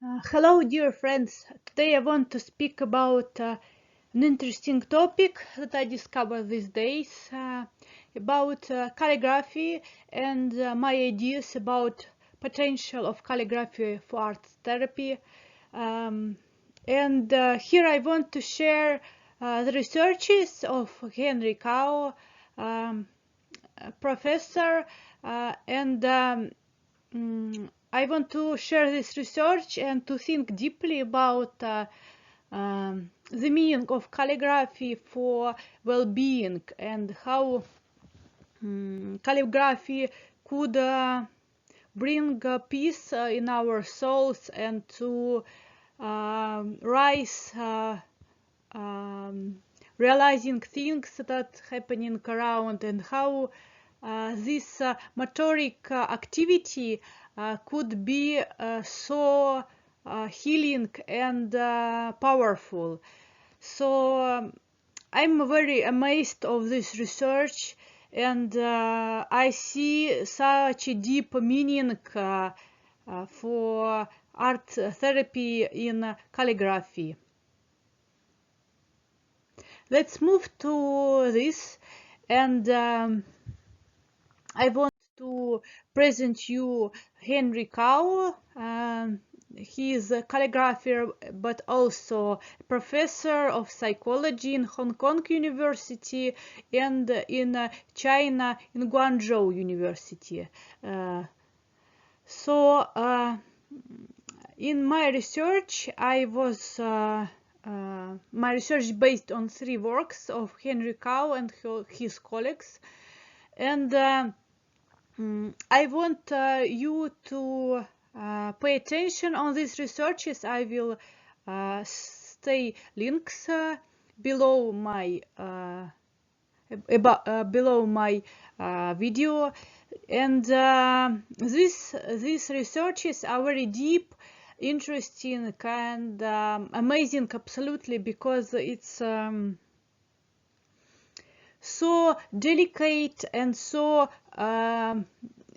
Hello, dear friends. Today I want to speak about an interesting topic that I discovered these days about calligraphy and my ideas about potential of calligraphy for art therapy. And here I want to share the researches of Henry Kao, professor, and I want to share this research and to think deeply about the meaning of calligraphy for well-being and how calligraphy could bring peace in our souls and to rise realizing things that happening around and how this motoric activity could be so healing and powerful. So I'm very amazed of this research, and I see such a deep meaning for art therapy in calligraphy. Let's move to this, and I want to present you Henry Kao. He is a calligrapher, but also a professor of psychology in Hong Kong University and in China in Guangzhou University. In my research, my research based on 3 works of Henry Kao and his colleagues, and I want you to pay attention on these researches. I will stay links below my video, and these researches are very deep, interesting, and amazing, absolutely, because it's so delicate and so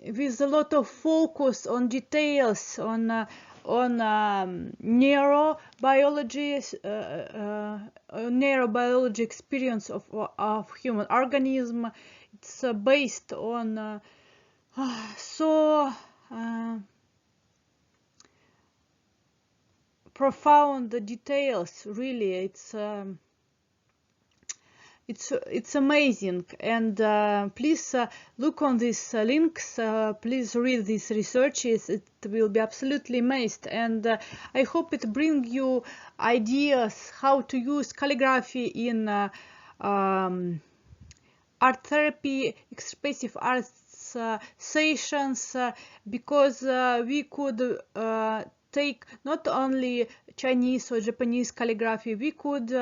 with a lot of focus on details on neurobiology experience of human organism. It's based on so profound details. Really, it's amazing, and please look on these links, please read these researches. It will be absolutely amazed, and I hope it brings you ideas how to use calligraphy in art therapy, expressive arts sessions, because we could take not only Chinese or Japanese calligraphy, we could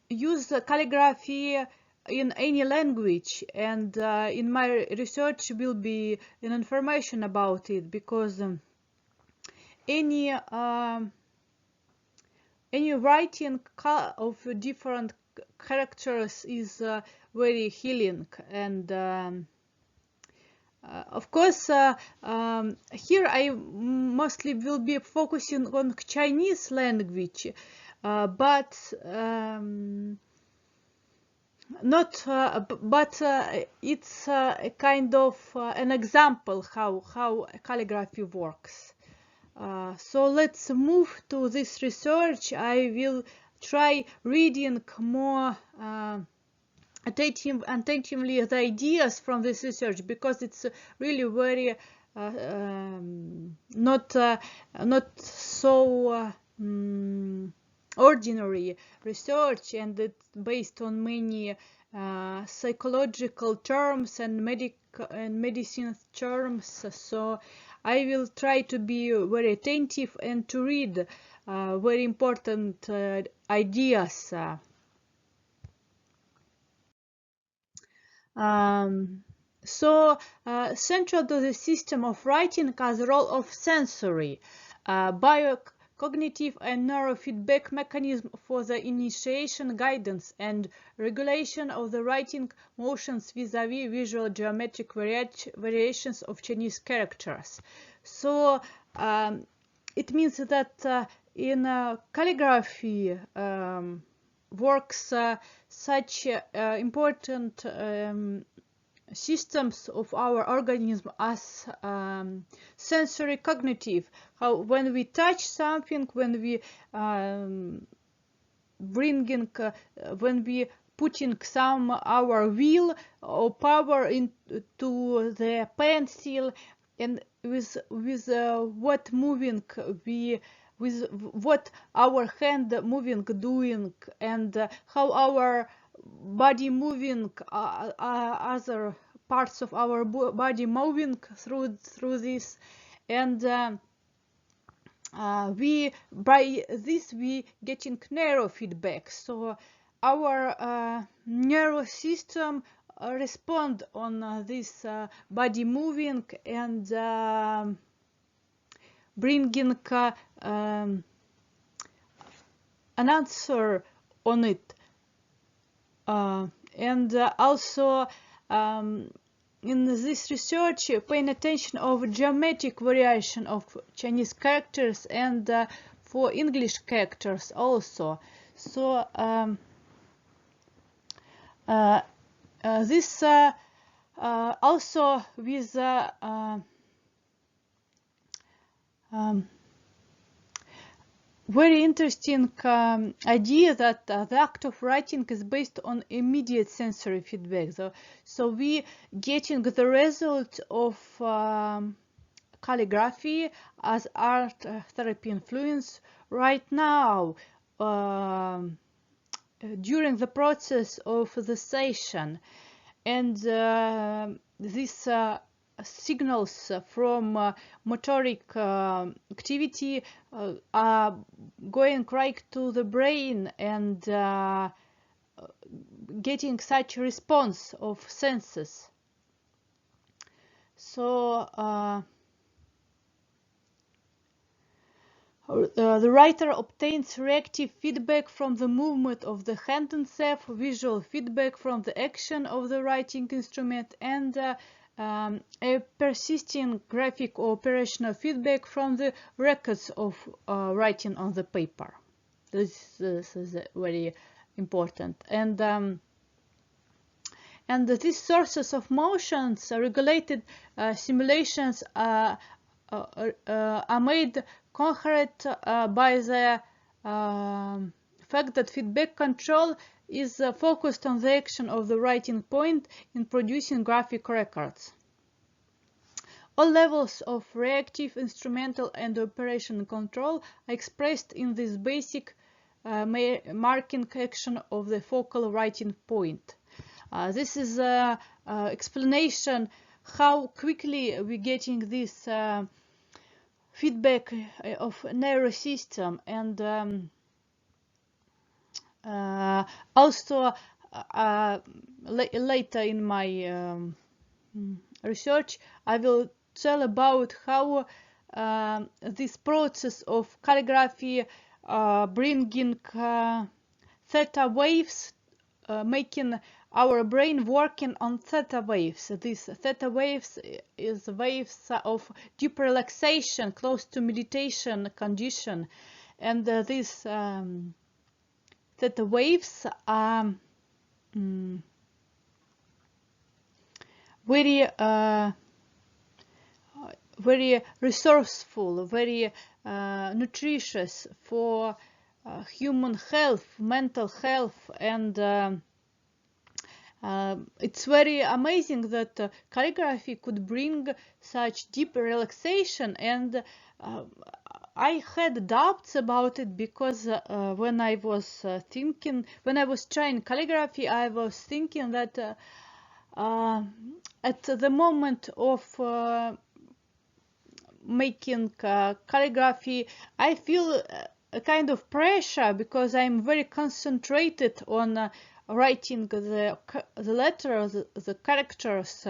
use calligraphy in any language, and in my research will be an information about it, because any writing of different characters is very healing, and of course here I mostly will be focusing on Chinese language, but it's a kind of an example how calligraphy works. So let's move to this research. I will try reading more attentively the ideas from this research, because it's really very not so ordinary research, and it's based on many psychological terms and medicine terms. So I will try to be very attentive and to read very important ideas. Central to the system of writing is the role of sensory, biocognitive and neurofeedback mechanism for the initiation, guidance, and regulation of the writing motions vis-a-vis visual geometric variations of Chinese characters. So it means that in calligraphy works such important systems of our organism as sensory cognitive. How when we touch something, when we bringing when we putting some our will or power into the pencil, and with what moving we with what our hand moving doing, and how our body moving, other parts of our body moving through this, and we by this we getting neurofeedback. So our nervous system respond on this body moving, and bringing an answer on it, and also in this research paying attention of geometric variation of Chinese characters and for English characters also. So this also with very interesting idea that the act of writing is based on immediate sensory feedback. So we getting the result of calligraphy as art therapy influence right now, during the process of the session, and this signals from motoric activity are going right to the brain, and getting such a response of senses. So the writer obtains reactive feedback from the movement of the hand itself, visual feedback from the action of the writing instrument, and a persisting graphic or operational feedback from the records of writing on the paper. This is very important. And these sources of motions, regulated simulations are made coherent by the fact that feedback control is focused on the action of the writing point in producing graphic records. All levels of reactive, instrumental, and operational control are expressed in this basic marking action of the focal writing point. This is an explanation how quickly we're getting this feedback of nervous system, and also later in my research I will tell about how this process of calligraphy bringing theta waves, making our brain working on theta waves. These theta waves is waves of deep relaxation, close to meditation condition, and these theta waves are very resourceful, very nutritious for human health, mental health, and it's very amazing that calligraphy could bring such deep relaxation. And I had doubts about it because when I was trying calligraphy, I was thinking that at the moment of making calligraphy, I feel a kind of pressure because I'm very concentrated on writing the letters, the characters,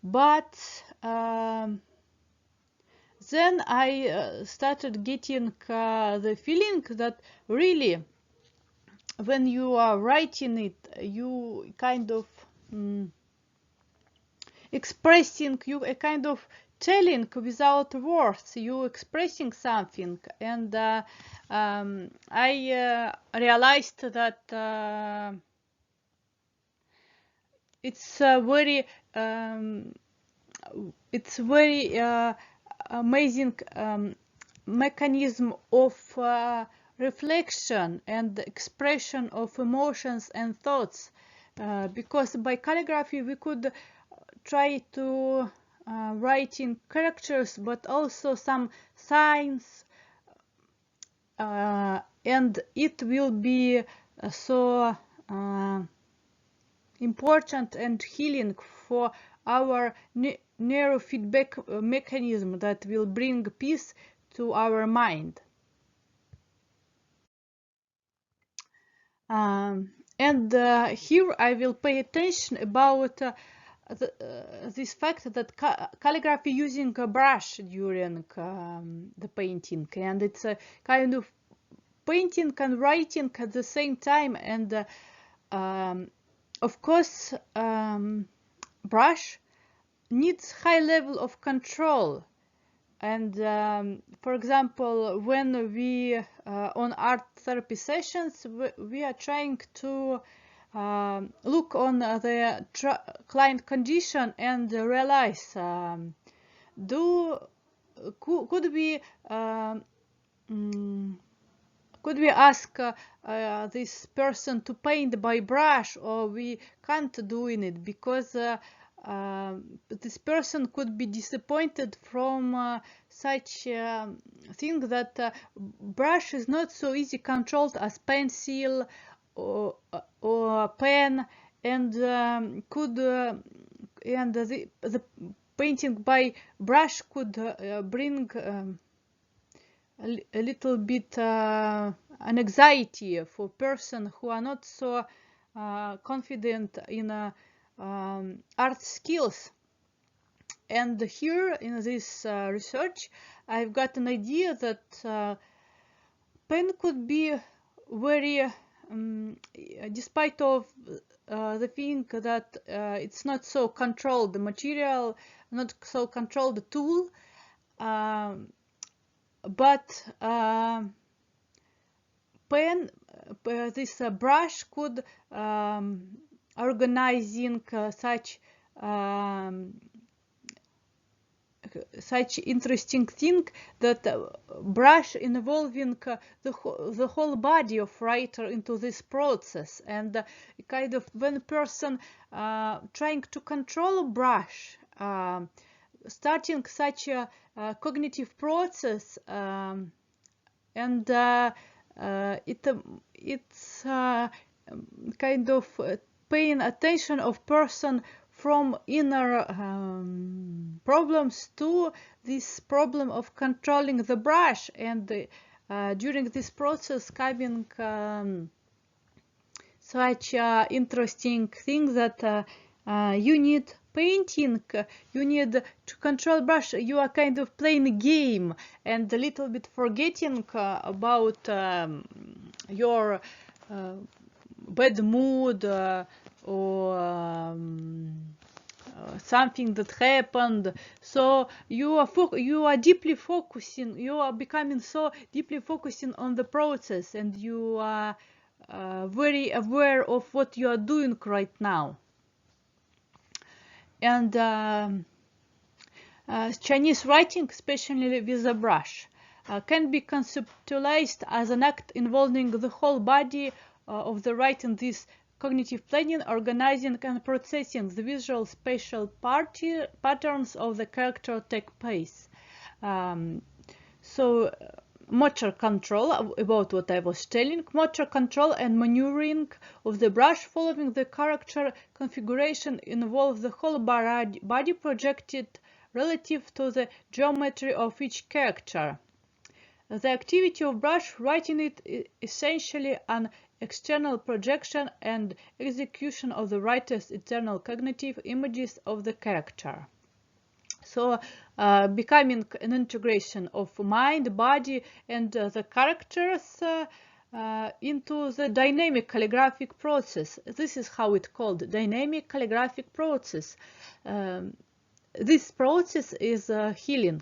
but then I started getting the feeling that really when you are writing it, you kind of expressing, you kind of telling without words, you expressing something. And I realized that it's very amazing mechanism of reflection and expression of emotions and thoughts, because by calligraphy we could try to write in characters, but also some signs, and it will be so important and healing for our neurofeedback mechanism that will bring peace to our mind. And here I will pay attention about this fact that calligraphy using a brush during the painting, and it's a kind of painting and writing at the same time. And of course, brush needs high level of control. And for example, when we on art therapy sessions, we are trying to look on the client condition and realize, could we ask this person to paint by brush, or we can't do it because this person could be disappointed from such thing that brush is not so easy controlled as pencil or pen, and and the painting by brush could bring a little bit an anxiety for person who are not so confident in art skills. And here in this research, I've got an idea that pen could be very, despite of the thing that it's not so controlled, the material, not so controlled the tool, but pen, this brush could organizing such interesting thing, that brush involving the whole body of writer into this process. And kind of when person trying to control brush, starting such a cognitive process, and it's kind of paying attention of person from inner problems to this problem of controlling the brush. And during this process coming such interesting thing that you need painting, you need to control brush, you are kind of playing a game and a little bit forgetting about your bad mood or something that happened. So you are deeply focusing, you are becoming so deeply focusing on the process, and you are very aware of what you are doing right now. And Chinese writing, especially with a brush, can be conceptualized as an act involving the whole body of the writing. This cognitive planning, organizing and processing the visual spatial patterns of the character take place. So motor control, about what I was telling, motor control and maneuvering of the brush following the character configuration involve the whole body projected relative to the geometry of each character. The activity of brush writing is essentially an external projection and execution of the writer's internal cognitive images of the character. So becoming an integration of mind, body, and the characters into the dynamic calligraphic process. This is how it's called, dynamic calligraphic process. this process is healing.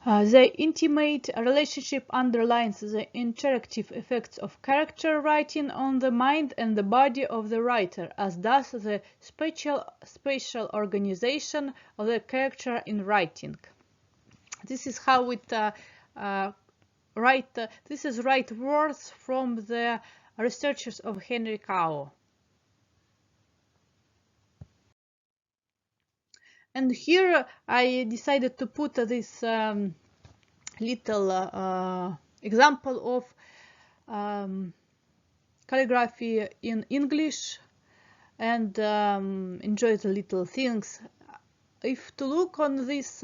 The intimate relationship underlines the interactive effects of character writing on the mind and the body of the writer, as does the spatial organization of the character in writing. This is how it this is right words from the researchers of Henry Kao. And here I decided to put this little example of calligraphy in English, and enjoy the little things. If to look on this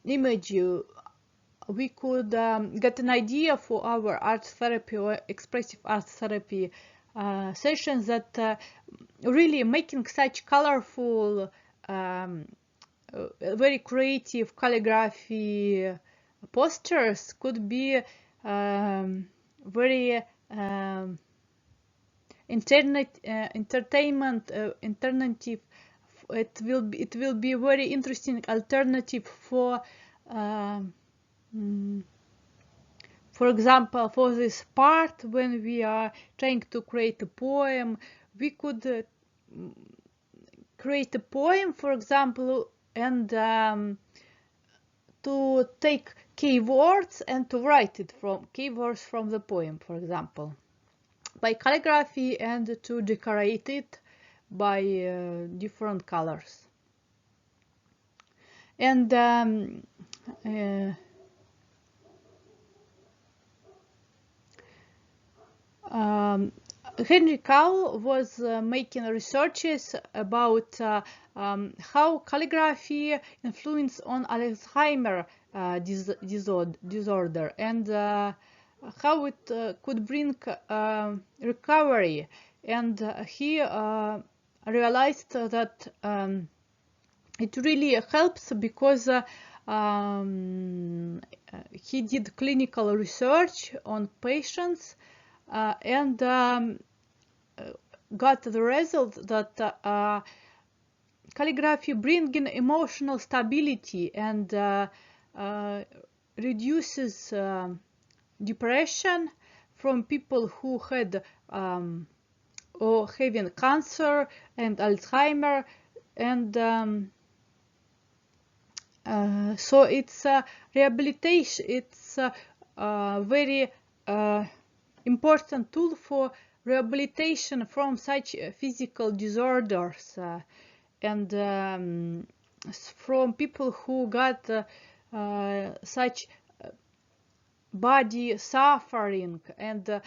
image, we could get an idea for our art therapy or expressive art therapy sessions, that really making such colorful, very creative calligraphy posters could be very entertainment alternative. It will be very interesting alternative for example, for this part when we are trying to create a poem, we could create a poem, for example, and to take keywords and to write it from keywords from the poem, for example, by calligraphy, and to decorate it by different colors. And Henry Kao was making researches about how calligraphy influence on Alzheimer disorder, and how it could bring recovery. And he realized that it really helps because he did clinical research on patients and got the result that calligraphy bringing emotional stability and reduces depression from people who had or having cancer and Alzheimer, and so it's rehabilitation. It's a very important tool for rehabilitation from such physical disorders, and from people who got such body suffering and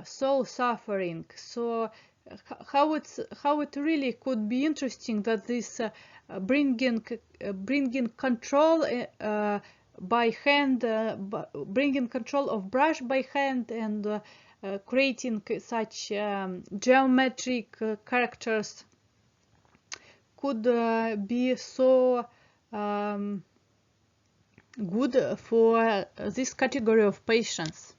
soul suffering. So how it really could be interesting that this bringing control by hand, bringing control of brush by hand, and creating such geometric characters could be so good for this category of patients.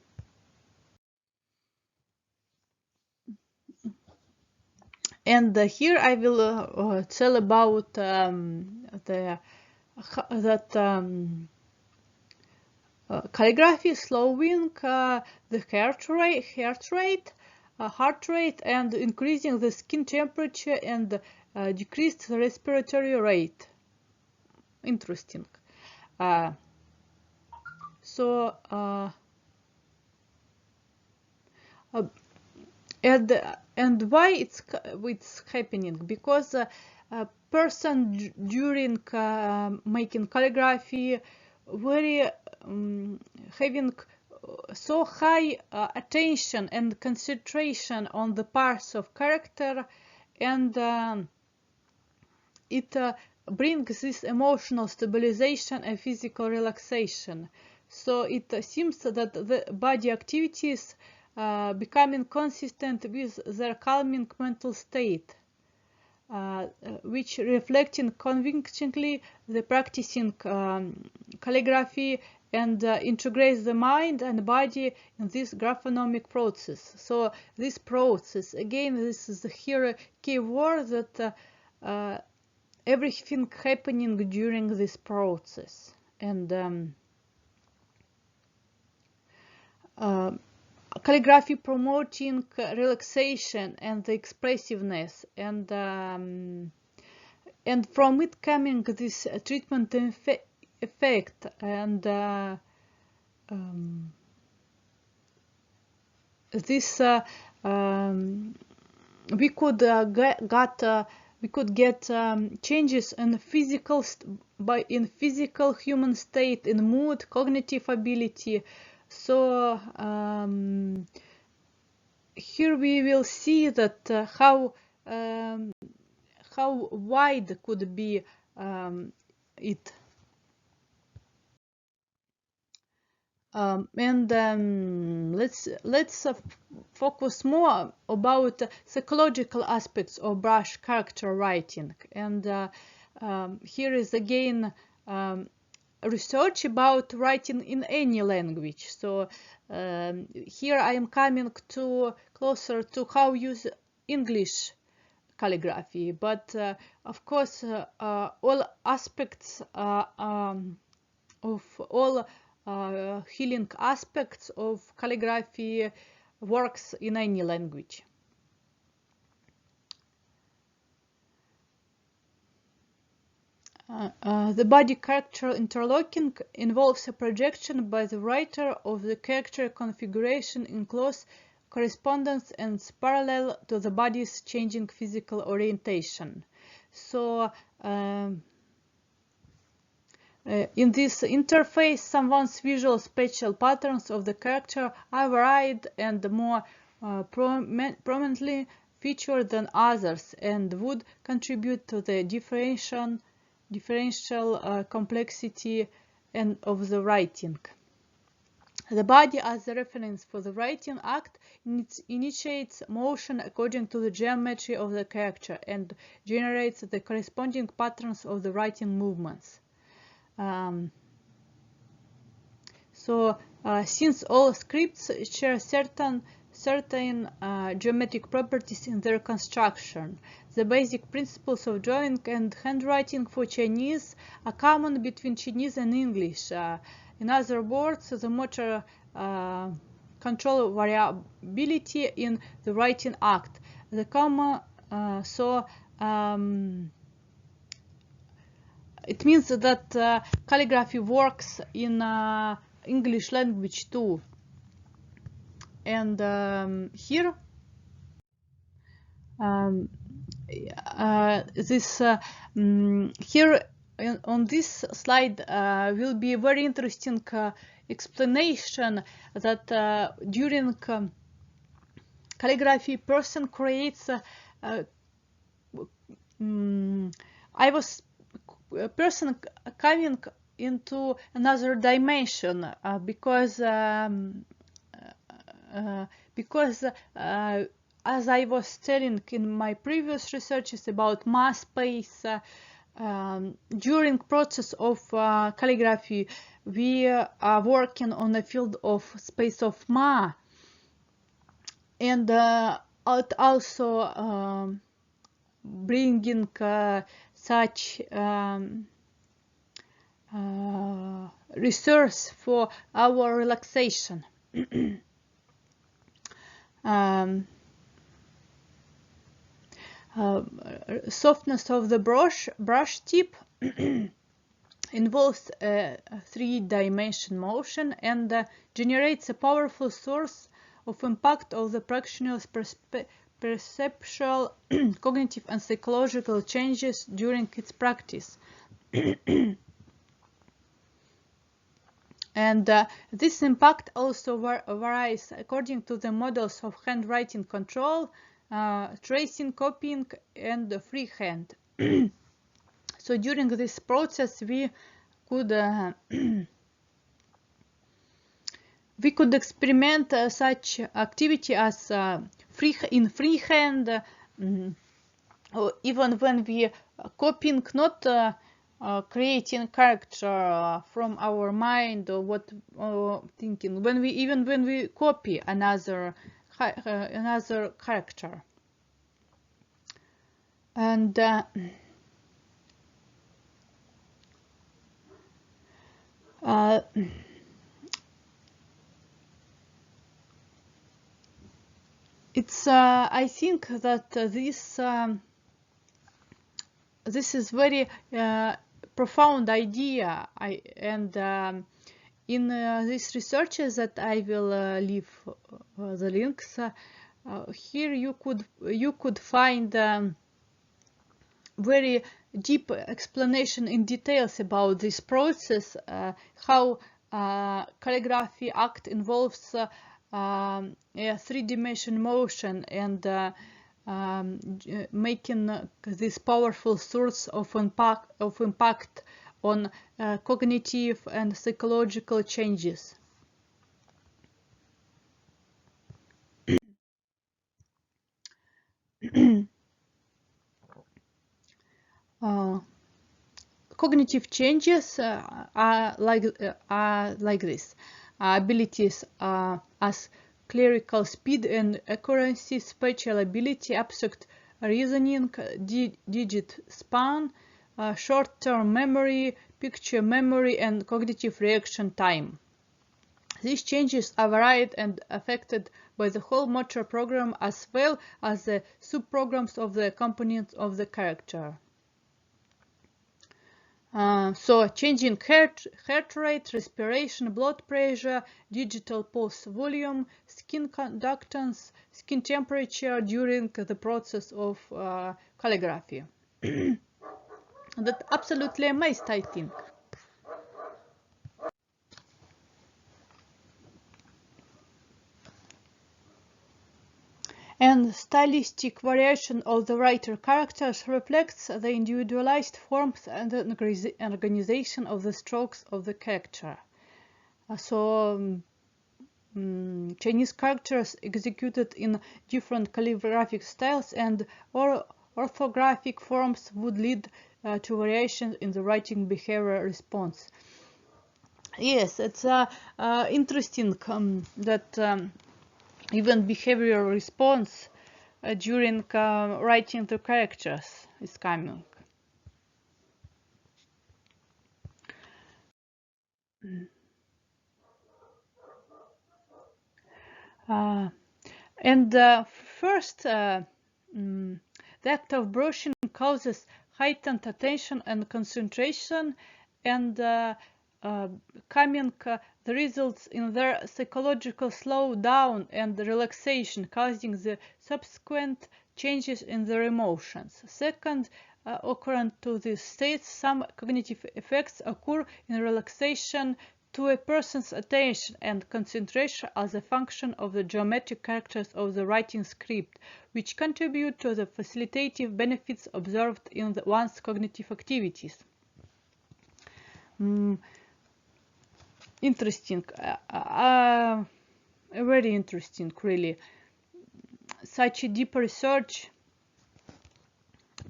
And here I will tell about calligraphy slowing the heart rate, and increasing the skin temperature, and decreased the respiratory rate. Interesting. And why it's happening? Because a person during making calligraphy very having so high attention and concentration on the parts of character, and it brings this emotional stabilization and physical relaxation. So it seems that the body activities becoming consistent with their calming mental state, which reflecting convincingly the practicing calligraphy and integrates the mind and body in this graphonomic process. So this process, again, this is here a key word that everything happening during this process. And calligraphy promoting relaxation and the expressiveness, and from it coming this treatment effect, and this we could get changes in physical human state, in mood, cognitive ability. So here we will see that how wide could be it. Let's focus more about psychological aspects of brush character writing. And here is again research about writing in any language. So here I am coming to closer to how use English calligraphy, but of course all aspects of all healing aspects of calligraphy works in any language. The body character interlocking involves a projection by the writer of the character configuration in close correspondence and parallel to the body's changing physical orientation. So in this interface, someone's visual spatial patterns of the character are varied and more prominently featured than others, and would contribute to the differential complexity and of the writing. The body, as the reference for the writing act, initiates motion according to the geometry of the character and generates the corresponding patterns of the writing movements. Since all scripts share certain geometric properties in their construction, the basic principles of drawing and handwriting for Chinese are common between Chinese and English. In other words, the motor control variability in the writing act. The common it means that calligraphy works in English language too. And here here on this slide will be a very interesting explanation that during calligraphy person creates a person coming into another dimension because as I was telling in my previous researches about Ma space, during process of calligraphy we are working on the field of space of Ma, and also bringing such resource for our relaxation. Softness of the brush tip involves a three-dimension motion and generates a powerful source of impact of the practitioner's perceptual, cognitive and psychological changes during its practice. And this impact also varies according to the models of handwriting control, tracing, copying, and freehand. So during this process we could experiment such activity as in freehand, or even when we copying not creating character from our mind, or what thinking when we copy another character. And it's I think that this is very profound idea. In these researches that I will leave the links here, you could find very deep explanation in details about this process, how calligraphy act involves a three-dimensional motion and making this powerful source of impact on cognitive and psychological changes. Cognitive changes are like this. Abilities as clerical speed and accuracy, spatial ability, abstract reasoning, digit span, short-term memory, picture memory, and cognitive reaction time. These changes are varied and affected by the whole motor program as well as the subprograms of the components of the character. So changing heart rate, respiration, blood pressure, digital pulse volume, skin conductance, skin temperature during the process of calligraphy. That's absolutely amazing, I think. And stylistic variation of the writer characters reflects the individualized forms and organization of the strokes of the character. Chinese characters executed in different calligraphic styles and orthographic forms would lead to variations in the writing behavior response. Yes, it's interesting that even behavioral response during writing the characters is coming. First, the act of brushing causes heightened attention and concentration, and coming the results in their psychological slowdown and relaxation, causing the subsequent changes in their emotions. Second, occurrent to these states, some cognitive effects occur in relaxation to a person's attention and concentration as a function of the geometric characters of the writing script, which contribute to the facilitative benefits observed in one's cognitive activities. Interesting, very interesting, really. Such a deep research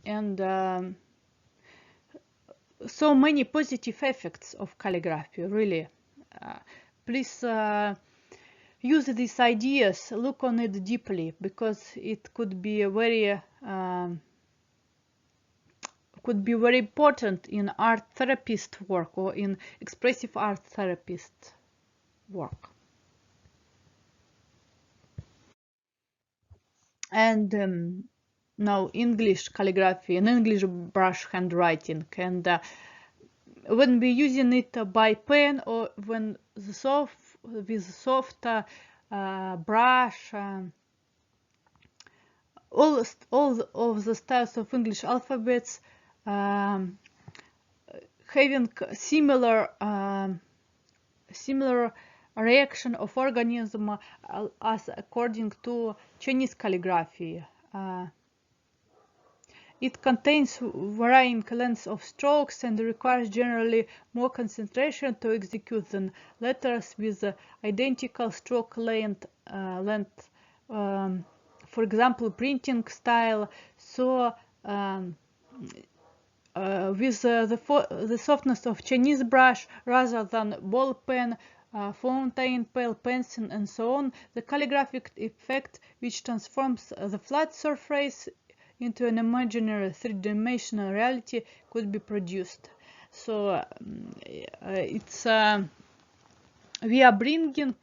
and so many positive effects of calligraphy, really. Please use these ideas, look on it deeply, because it could be very important in art therapist work or in expressive art therapist work. And now English calligraphy and English brush handwriting, and when we're using it by pen or when the soft brush, all of the styles of English alphabets having similar reaction of organism as according to Chinese calligraphy. It contains varying lengths of strokes and requires generally more concentration to execute than letters with identical stroke length. For example, printing style. So with the softness of Chinese brush rather than ball pen, fountain pen, pencil, and so on. The calligraphic effect, which transforms the flat surface into an imaginary three-dimensional reality, could be produced. So it's we are bringing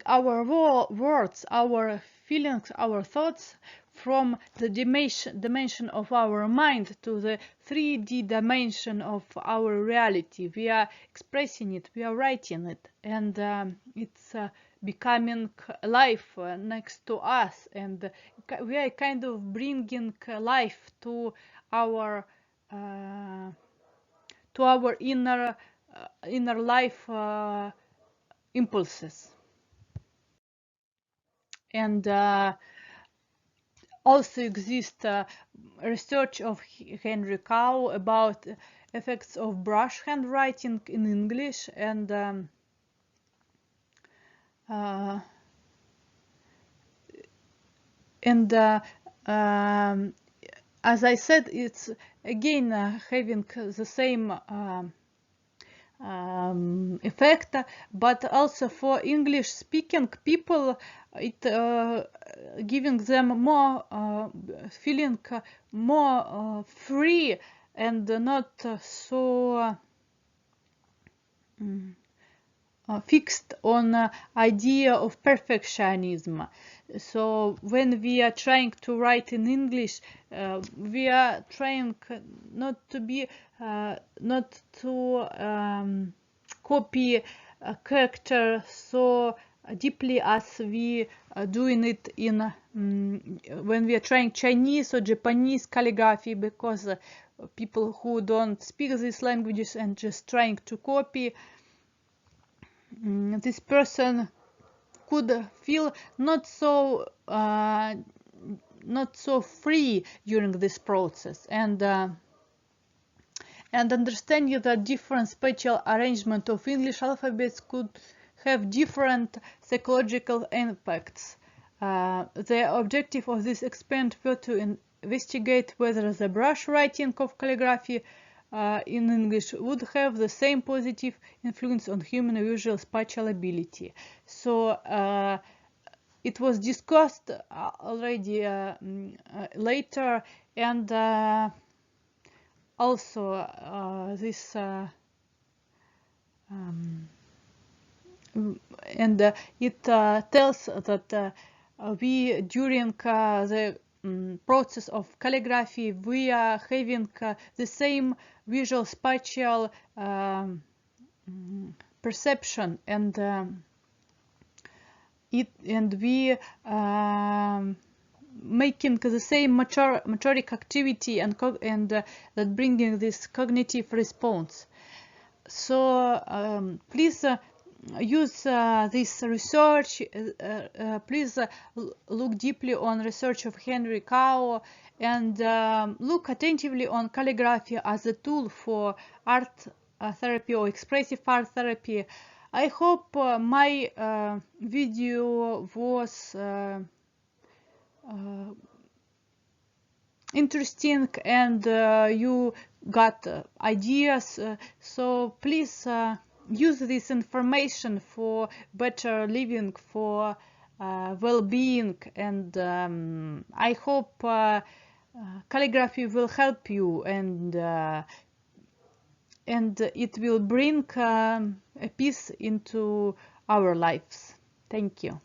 our words, our feelings, our thoughts from the dimension of our mind to the 3D dimension of our reality. We are expressing it, we are writing it, and it's becoming life next to us, and we are kind of bringing life to our inner life impulses. And also exists research of Henry Kao about effects of brush handwriting in English, and as I said, it's again having the same effect, but also for English speaking people it giving them more feeling more free and not so fixed on idea of perfectionism. So when we are trying to write in English, we are trying not to be not to copy a character so deeply as we are doing it in when we are trying Chinese or Japanese calligraphy, because people who don't speak these languages and just trying to copy, this person could feel not so free during this process, and understanding that different spatial arrangement of English alphabets could have different psychological impacts. The objective of this experiment was to investigate whether the brush writing of calligraphy in English would have the same positive influence on human visual spatial ability. So it was discussed already later, and also this and it tells that we during the process of calligraphy we are having the same visual spatial perception, and we making the same motoric activity and that bringing this cognitive response. So please use this research. Please look deeply on research of Henry Kao, and look attentively on calligraphy as a tool for art therapy or expressive art therapy. I hope my video was interesting and you got ideas, so please use this information for better living, for well-being, and I hope calligraphy will help you, and it will bring a peace into our lives. Thank you.